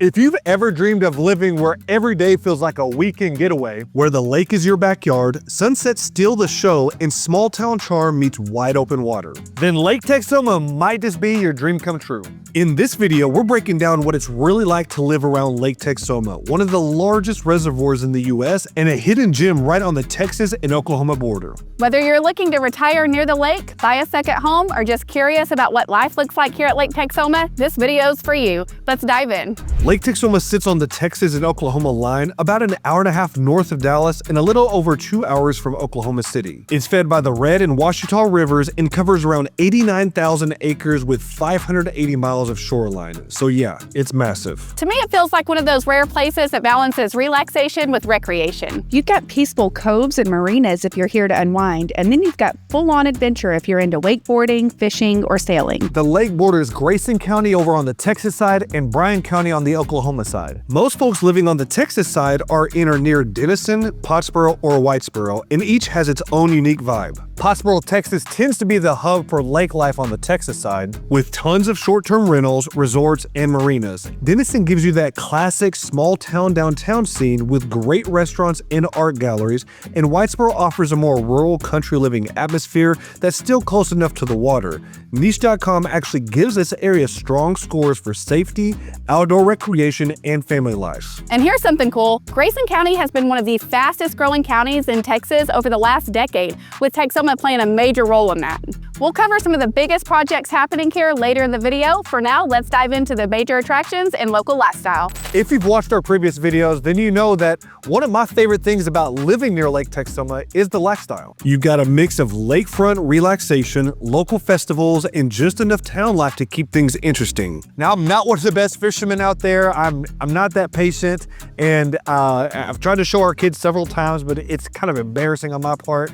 If you've ever dreamed of living where every day feels like a weekend getaway, where the lake is your backyard, sunsets steal the show, and small town charm meets wide open water, then Lake Texoma might just be your dream come true. In this video, we're breaking down what it's really like to live around Lake Texoma, one of the largest reservoirs in the US and a hidden gem right on the Texas and Oklahoma border. Whether you're looking to retire near the lake, buy a second home, or just curious about what life looks like here at Lake Texoma, this video's for you. Let's dive in. Lake Texoma sits on the Texas and Oklahoma line, about an hour and a half north of Dallas and a little over 2 hours from Oklahoma City. It's fed by the Red and Ouachita rivers and covers around 89,000 acres with 580 miles of shoreline. So yeah, it's massive. To me, it feels like one of those rare places that balances relaxation with recreation. You've got peaceful coves and marinas if you're here to unwind, and then you've got full-on adventure if you're into wakeboarding, fishing, or sailing. The lake borders Grayson County over on the Texas side and Bryan County on the Oklahoma side. Most folks living on the Texas side are in or near Denison, Pottsboro, or Whitesboro, and each has its own unique vibe. Pottsboro, Texas tends to be the hub for lake life on the Texas side, with tons of short-term rentals, resorts, and marinas. Denison gives you that classic small-town downtown scene with great restaurants and art galleries, and Whitesboro offers a more rural country living atmosphere that's still close enough to the water. Niche.com actually gives this area strong scores for safety, outdoor recreation, and family life. And here's something cool. Grayson County has been one of the fastest growing counties in Texas over the last decade, with Texoma playing a major role in that. We'll cover some of the biggest projects happening here later in the video. For now, let's dive into the major attractions and local lifestyle. If you've watched our previous videos, then you know that one of my favorite things about living near Lake Texoma is the lifestyle. You've got a mix of lakefront relaxation, local festivals, and just enough town life to keep things interesting. Now, I'm not one of the best fishermen out there. I'm not that patient, and I've tried to show our kids several times, but it's kind of embarrassing on my part.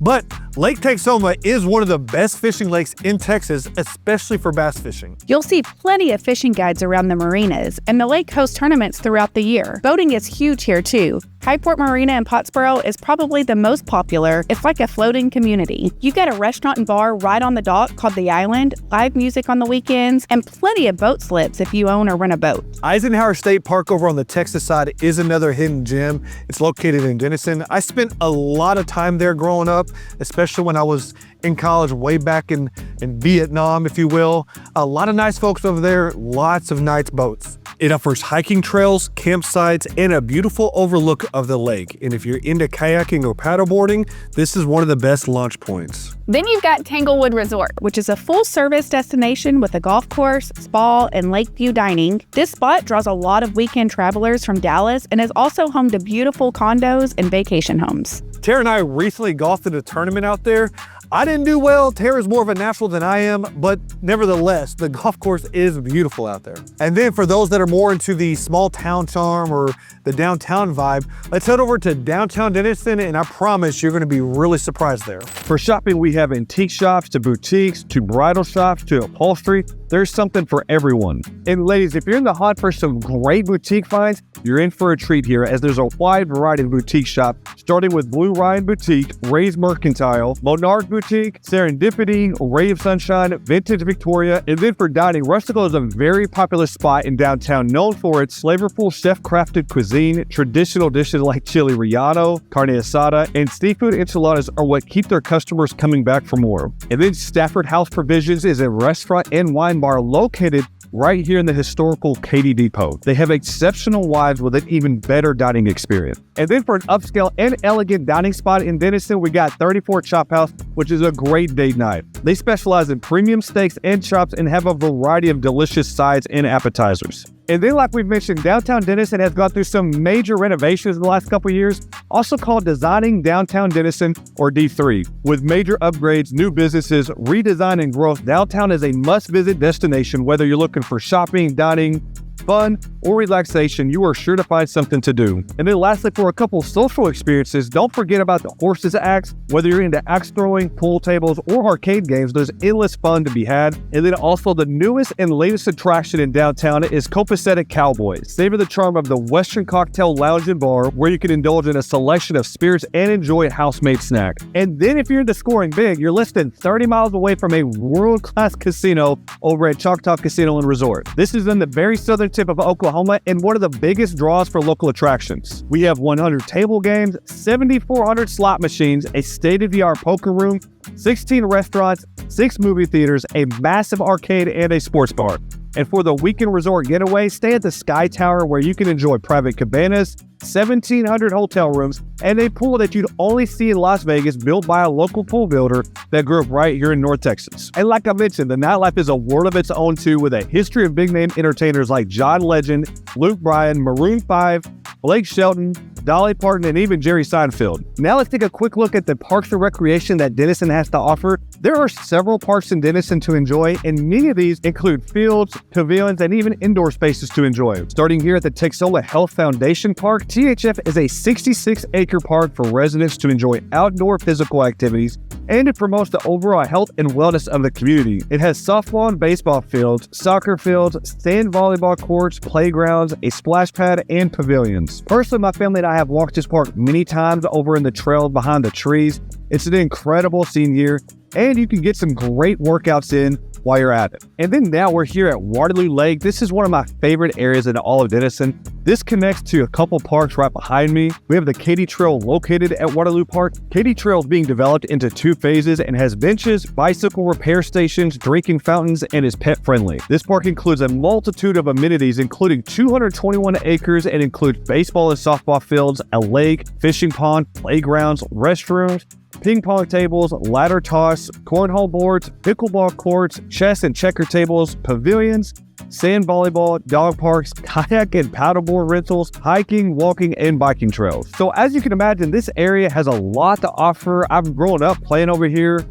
But Lake Texoma is one of the best fishing lakes in Texas, especially for bass fishing. You'll see plenty of fishing guides around the marinas, and the lake hosts tournaments throughout the year. Boating is huge here too. Highport Marina in Pottsboro is probably the most popular. It's like a floating community. You've got a restaurant and bar right on the dock called The Island, live music on the weekends, and plenty of boat slips if you own or rent a boat. Eisenhower State Park over on the Texas side is another hidden gem. It's located in Denison. I spent a lot of time there growing up, especially when I was in college way back in Vietnam, if you will. A lot of nice folks over there, lots of nice boats. It offers hiking trails, campsites, and a beautiful overlook of the lake. And if you're into kayaking or paddleboarding, this is one of the best launch points. Then you've got Tanglewood Resort, which is a full-service destination with a golf course, spa, and lakeview dining. This spot draws a lot of weekend travelers from Dallas and is also home to beautiful condos and vacation homes. Tara and I recently golfed in a tournament out there. I didn't do well. Tara's more of a natural than I am, but nevertheless, the golf course is beautiful out there. And then for those that are more into the small town charm or the downtown vibe, let's head over to downtown Denison, and I promise you're going to be really surprised there. For shopping, we have antique shops to boutiques to bridal shops to upholstery. There's something for everyone. And ladies, if you're in the hunt for some great boutique finds, you're in for a treat here, as there's a wide variety of boutique shops, starting with Blue Ryan Boutique, Ray's Mercantile, Monarch Boutique, Serendipity, Ray of Sunshine, Vintage Victoria, and then for dining, Rustico is a very popular spot in downtown known for its flavorful chef-crafted cuisine. Traditional dishes like chili relleno, carne asada, and seafood enchiladas are what keep their customers coming back for more. And then Stafford House Provisions is a restaurant and wine bar located right here in the historical Katy Depot. They have exceptional wives with an even better dining experience. And then for an upscale and elegant dining spot in Denison, we got 34 Chop House, which is a great date night. They specialize in premium steaks and chops and have a variety of delicious sides and appetizers. And then, like we've mentioned, downtown Denison has gone through some major renovations in the last couple of years, also called Designing Downtown Denison, or D3. With major upgrades, new businesses, redesign, and growth, downtown is a must-visit destination. Whether you're looking for shopping, dining, fun, or relaxation, you are sure to find something to do. And then lastly, for a couple social experiences, don't forget about the Horses Axe. Whether you're into axe throwing, pool tables, or arcade games, there's endless fun to be had. And then also the newest and latest attraction in downtown is Copacetic Cowboys. Savor the charm of the Western Cocktail Lounge and Bar, where you can indulge in a selection of spirits and enjoy a house-made snack. And then if you're into scoring big, you're less than 30 miles away from a world-class casino over at Choctaw Casino and Resort. This is in the very southern tip of Oklahoma and one of the biggest draws for local attractions. We have 100 table games, 7,400 slot machines, a state-of-the-art poker room, 16 restaurants, 6 movie theaters, a massive arcade, and a sports bar. And for the weekend resort getaway, stay at the Sky Tower where you can enjoy private cabanas, 1,700 hotel rooms, and a pool that you'd only see in Las Vegas built by a local pool builder that grew up right here in North Texas. And like I mentioned, the nightlife is a world of its own too, with a history of big-name entertainers like John Legend, Luke Bryan, Maroon 5, Blake Shelton, Dolly Parton, and even Jerry Seinfeld. Now let's take a quick look at the parks and recreation that Denison has to offer. There are several parks in Denison to enjoy, and many of these include fields, pavilions, and even indoor spaces to enjoy. Starting here at the Texoma Health Foundation Park, THF is a 66-acre park for residents to enjoy outdoor physical activities, and it promotes the overall health and wellness of the community. It has softball and baseball fields, soccer fields, sand volleyball courts, playgrounds, a splash pad, and pavilions. Personally, my family and I have walked this park many times over in the trail behind the trees. It's an incredible scene here, and you can get some great workouts in while you're at it. And then now we're here at Waterloo Lake. This is one of my favorite areas in all of Denison. This connects to a couple parks right behind me. We have the Katy Trail located at Waterloo Park. Katy Trail is being developed into 2 phases and has benches, bicycle repair stations, drinking fountains, and is pet friendly. This park includes a multitude of amenities, including 221 acres, and includes baseball and softball fields, a lake, fishing pond, playgrounds, restrooms, ping pong tables, ladder toss, cornhole boards, pickleball courts, chess and checker tables, pavilions, sand volleyball, dog parks, kayak and paddleboard rentals, hiking, walking, and biking trails. So as you can imagine, this area has a lot to offer. I've grown up playing over here,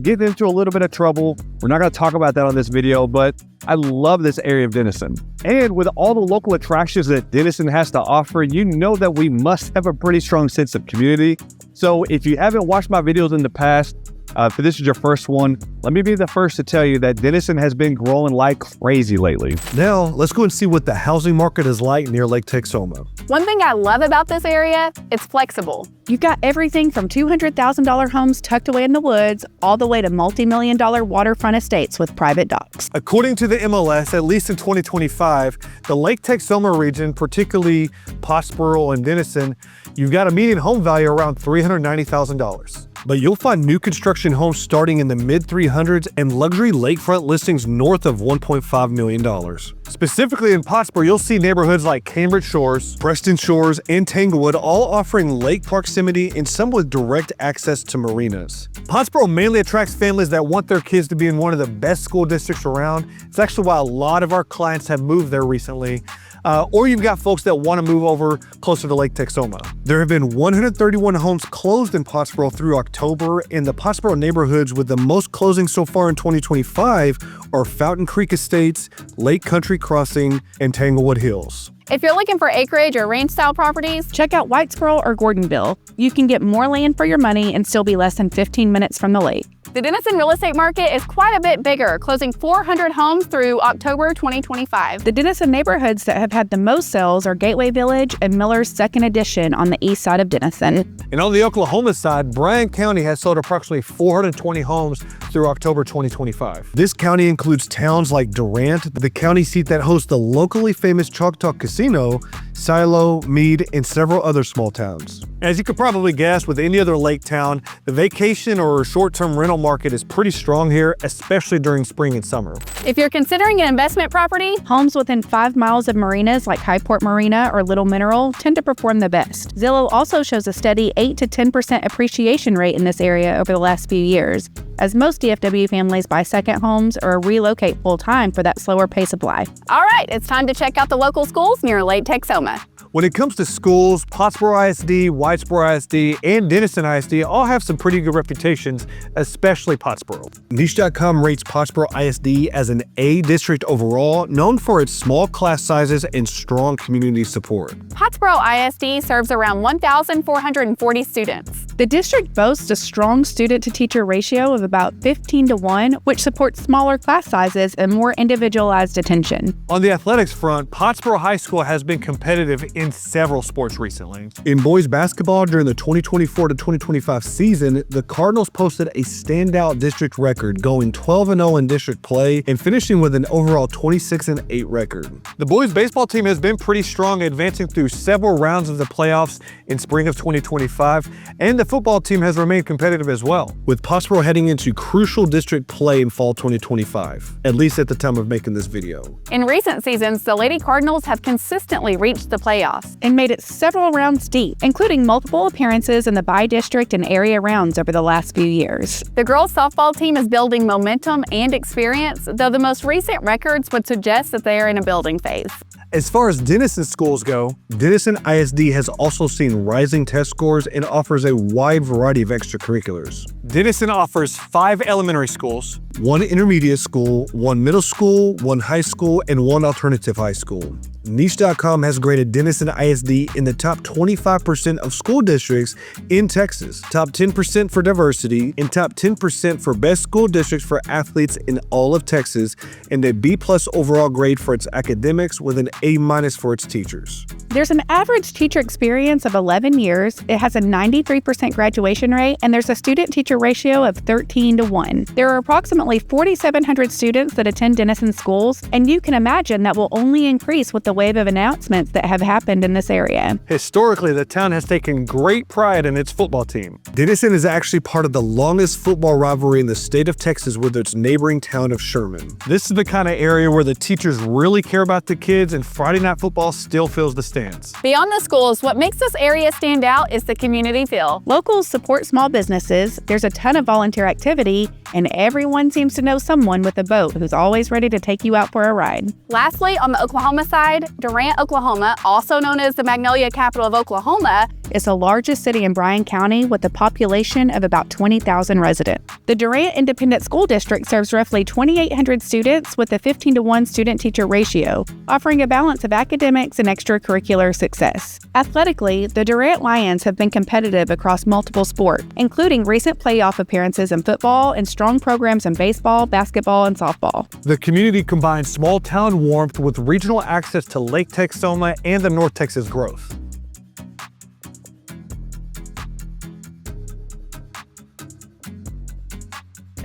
getting into a little bit of trouble. We're not going to talk about that on this video, but I love this area of Denison. And with all the local attractions that Denison has to offer, you know that we must have a pretty strong sense of community. So if you haven't watched my videos in the past, if this is your first one, let me be the first to tell you that Denison has been growing like crazy lately. Now, let's go and see what the housing market is like near Lake Texoma. One thing I love about this area, it's flexible. You've got everything from $200,000 homes tucked away in the woods all the way to multi-million-dollar waterfront estates with private docks. According to the MLS, at least in 2025, the Lake Texoma region, particularly Pottsboro and Denison, you've got a median home value around $390,000. But you'll find new construction homes starting in the mid-300s and luxury lakefront listings north of $1.5 million. Specifically in Pottsboro, you'll see neighborhoods like Cambridge Shores, Preston Shores, and Tanglewood all offering lake proximity and some with direct access to marinas. Pottsboro mainly attracts families that want their kids to be in one of the best school districts around. It's actually why a lot of our clients have moved there recently. Or you've got folks that want to move over closer to Lake Texoma. There have been 131 homes closed in Pottsboro through October, and the Pottsboro neighborhoods with the most closings so far in 2025 are Fountain Creek Estates, Lake Country Crossing, and Tanglewood Hills. If you're looking for acreage or ranch-style properties, check out Whitesboro or Gordonville. You can get more land for your money and still be less than 15 minutes from the lake. the Denison real estate market is quite a bit bigger, closing 400 homes through October 2025. The Denison neighborhoods that have had the most sales are Gateway Village and Miller's Second Edition on the east side of Denison. And on the Oklahoma side, Bryan County has sold approximately 420 homes through October 2025. This county includes towns like Durant, the county seat that hosts the locally famous Choctaw Casino, Silo, Meade, and several other small towns. As you could probably guess, with any other lake town, the vacation or short-term rental market is pretty strong here, especially during spring and summer. If you're considering an investment property, homes within 5 miles of marinas like Highport Marina or Little Mineral tend to perform the best. Zillow also shows a steady 8 to 10% appreciation rate in this area over the last few years, as most DFW families buy second homes or relocate full-time for that slower pace of life. All right, it's time to check out the local schools near Lake Texoma. When it comes to schools, Pottsboro ISD, Whitesboro ISD, and Denison ISD all have some pretty good reputations, especially Pottsboro. Niche.com rates Pottsboro ISD as an A district overall, known for its small class sizes and strong community support. Pottsboro ISD serves around 1,440 students. The district boasts a strong student-to-teacher ratio of about 15-1, which supports smaller class sizes and more individualized attention. On the athletics front, Pottsboro High School has been competitive competitive in several sports recently. In boys basketball during the 2024 to 2025 season, the Cardinals posted a standout district record, going 12-0 in district play and finishing with an overall 26-8 record. The boys baseball team has been pretty strong, advancing through several rounds of the playoffs in spring of 2025, and the football team has remained competitive as well, with Pottsboro heading into crucial district play in fall 2025, at least at the time of making this video. In recent seasons, the Lady Cardinals have consistently reached the playoffs and made it several rounds deep, including multiple appearances in the bi-district and area rounds over the last few years. The girls softball team is building momentum and experience, though the most recent records would suggest that they are in a building phase. As far as Denison schools go, Denison ISD has also seen rising test scores and offers a wide variety of extracurriculars. Denison offers 5 elementary schools, 1 intermediate school, 1 middle school, 1 high school, and 1 alternative high school. Niche.com has graded Denison ISD in the top 25% of school districts in Texas, top 10% for diversity, and top 10% for best school districts for athletes in all of Texas, and a B+ overall grade for its academics with an A- for its teachers. There's an average teacher experience of 11 years, it has a 93% graduation rate, and there's a student-teacher ratio of 13-1. There are approximately 4,700 students that attend Denison schools, and you can imagine that will only increase with the wave of announcements that have happened in this area. Historically, the town has taken great pride in its football team. Denison is actually part of the longest football rivalry in the state of Texas with its neighboring town of Sherman. This is the kind of area where the teachers really care about the kids, and Friday night football still fills the stands. Beyond the schools, what makes this area stand out is the community feel. Locals support small businesses, there's a ton of volunteer activity, and everyone seems to know someone with a boat who's always ready to take you out for a ride. Lastly, on the Oklahoma side, Durant, Oklahoma, also known as the Magnolia capital of Oklahoma, is the largest city in Bryan County with a population of about 20,000 residents. The Durant Independent School District serves roughly 2,800 students with a 15-1 student-teacher ratio, offering a balance of academics and extracurricular success. Athletically, the Durant Lions have been competitive across multiple sports, including recent playoff appearances in football and strong programs in baseball, basketball, and softball. The community combines small-town warmth with regional access to Lake Texoma and the North Texas growth.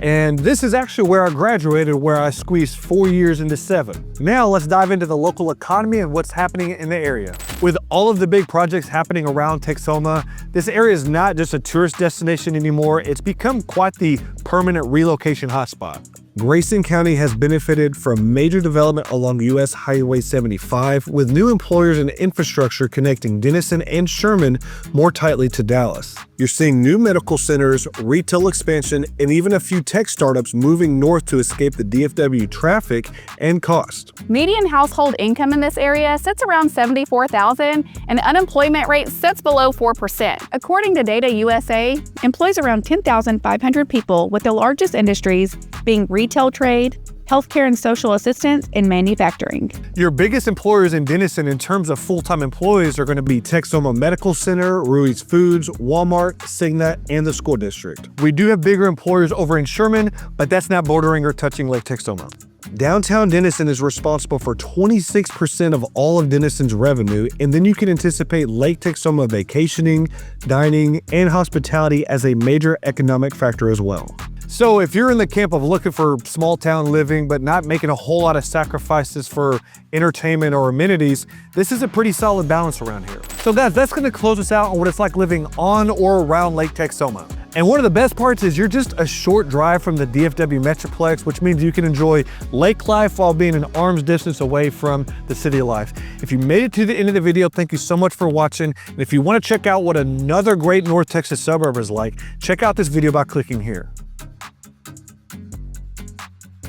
And this is actually where I graduated, where I squeezed 4 years into 7. Now let's dive into the local economy and what's happening in the area. With all of the big projects happening around Texoma, this area is not just a tourist destination anymore, it's become quite the permanent relocation hotspot. Grayson County has benefited from major development along U.S. Highway 75, with new employers and infrastructure connecting Denison and Sherman more tightly to Dallas. You're seeing new medical centers, retail expansion, and even a few tech startups moving north to escape the DFW traffic and cost. Median household income in this area sits around $74,000, and the unemployment rate sits below 4%. According to Data USA, employs around 10,500 people, with the largest industries being retail trade, healthcare and social assistance, and manufacturing. Your biggest employers in Denison in terms of full-time employees are going to be Texoma Medical Center, Ruiz Foods, Walmart, Cigna, and the school district. We do have bigger employers over in Sherman, but that's not bordering or touching Lake Texoma. Downtown Denison is responsible for 26% of all of Denison's revenue, and then you can anticipate Lake Texoma vacationing, dining, and hospitality as a major economic factor as well. So if you're in the camp of looking for small town living but not making a whole lot of sacrifices for entertainment or amenities, this is a pretty solid balance around here. So guys, that's going to close us out on what it's like living on or around Lake Texoma. And one of the best parts is you're just a short drive from the DFW Metroplex, which means you can enjoy lake life while being an arm's distance away from the city life. If you made it to the end of the video, thank you so much for watching. And if you want to check out what another great North Texas suburb is like, check out this video by clicking here.